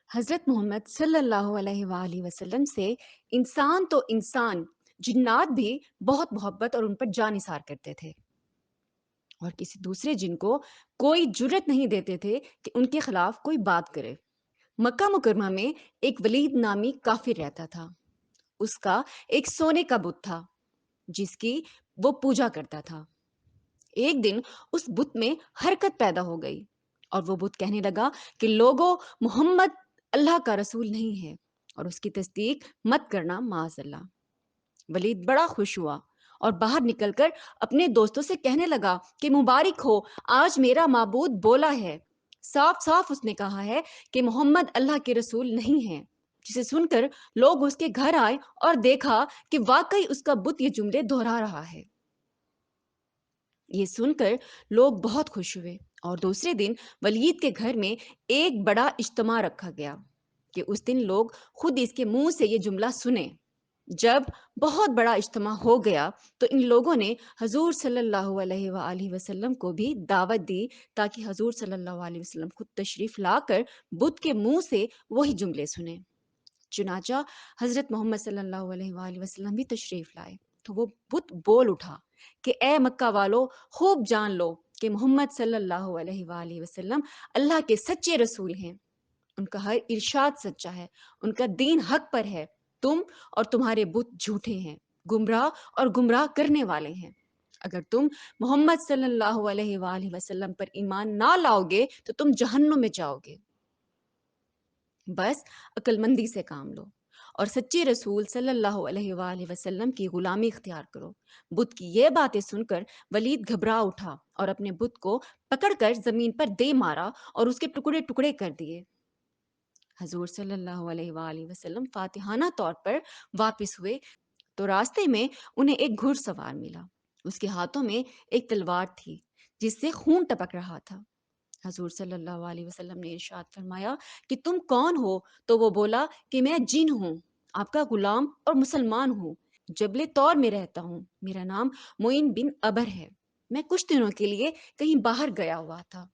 हज़रत मोहम्मद सल्लल्लाहु अलैहि वआलिहि वसल्लम से इंसान तो इंसान, जिन्नात भी बहुत मोहब्बत और उन पर जानिसार करते थे और किसी दूसरे जिन को कोई जुर्रत नहीं देते थे कि उनके खिलाफ कोई बात करे। मक्का मुकरमा में एक वलीद नामी काफिर रहता था। उसका एक सोने का बुत था जिसकी वो पूजा करता था। एक दिन उस बुत में हरकत पैदा हो गई और वो बुत कहने लगा कि लोगों, मोहम्मद अल्लाह का रसूल नहीं है और उसकी तस्दीक मत करना माज़अल्लाह। वलीद बड़ा खुश हुआ और बाहर निकलकर अपने दोस्तों से कहने लगा कि मुबारक हो, आज मेरा माबूद बोला है। साफ साफ उसने कहा है कि मोहम्मद अल्लाह के रसूल नहीं है। जिसे सुनकर लोग उसके घर आए और देखा कि वाकई उसका बुत ये जुमले दोहरा रहा है। ये सुनकर लोग बहुत खुश हुए और दूसरे दिन वलीद के घर में एक बड़ा इज्तिमा रखा गया कि उस दिन लोग खुद इसके मुंह से ये जुमला सुने। जब बहुत बड़ा इज्तिमा हो गया तो इन लोगों ने हजूर सल्लल्लाहु अलैहि वसल्लम को भी दावत दी ताकि हजूर सल्लल्लाहु अलैहि वसल्लम खुद तशरीफ लाकर बुत के मुंह से वही जुमले सुने। चुनाचा हजरत मोहम्मद सल्लल्लाहु अलैहि वसल्लम भी तशरीफ लाए तो वो बुत बोल उठा कि ए मक्का वालों, खूब जान लो कि मोहम्मद सल्लल्लाहु अलैहि वसल्लम अल्लाह के सच्चे रसूल हैं। उनका हर इरशाद सच्चा है, उनका दीन हक पर है। तुम और तुम्हारे बुत झूठे हैं, गुमराह और गुमराह करने वाले हैं। अगर तुम मोहम्मद सल्लल्लाहु अलैहि वसल्लम पर ईमान ना लाओगे तो तुम जहन्नुम में जाओगे। बस अक्लमंदी से काम लो और सच्चे रसूल सल्लल्लाहु अलैहि वसल्लम की गुलामी इख्तियार करो। बुत की ये बातें सुनकर वलीद घबरा उठा और अपने बुत को पकड़कर जमीन पर दे मारा और उसके टुकड़े टुकड़े कर दिए। हजूर सल्लल्लाहु अलैहि वसल्लम फातिहाना तौर पर वापस हुए तो रास्ते में उन्हें एक घुड़सवार मिला। उसके हाथों में एक तलवार थी जिससे खून टपक रहा था। हजूर सल्लल्लाहु अलैहि वसल्लम ने इरशाद फरमाया कि तुम कौन हो? तो वो बोला कि मैं जिन हूँ, आपका गुलाम और मुसलमान हूँ। जबले तौर में रहता हूँ। मेरा नाम मोइन बिन अबर है। मैं कुछ दिनों के लिए कहीं बाहर गया हुआ था।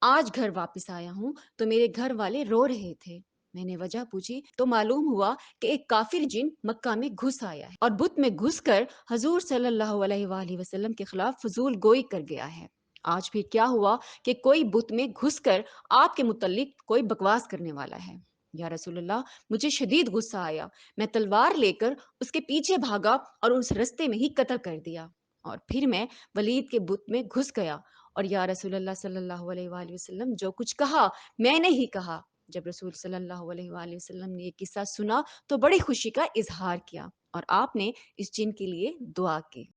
आज घर वापस आया हूँ तो मेरे घर वाले रो रहे थे। मैंने वजह पूछी तो मालूम हुआ कि एक काफिर जिन मक्का में घुस आया है और बुत में घुसकर हजूर सल्लल्लाहु अलैहि वसल्लम के खिलाफ फजूल गोई कर गया है। आज फिर क्या हुआ कि कोई बुत में घुसकर आपके मुतल्लिक कोई बकवास करने वाला है। या रसूलल्लाह, मुझे शदीद गुस्सा आया। मैं तलवार लेकर उसके पीछे भागा और उस रास्ते में ही कत्ल कर दिया। और फिर मैं वलीद के बुत में घुस गया और या रसूलल्लाह सल्लल्लाहु अलैहि वसल्लम जो कुछ कहा मैंने ही कहा। जब रसूल सल्लल्लाहु अलैहि वसल्लम ने ये किस्सा सुना तो बड़ी खुशी का इजहार किया और आपने इस जिन के लिए दुआ की।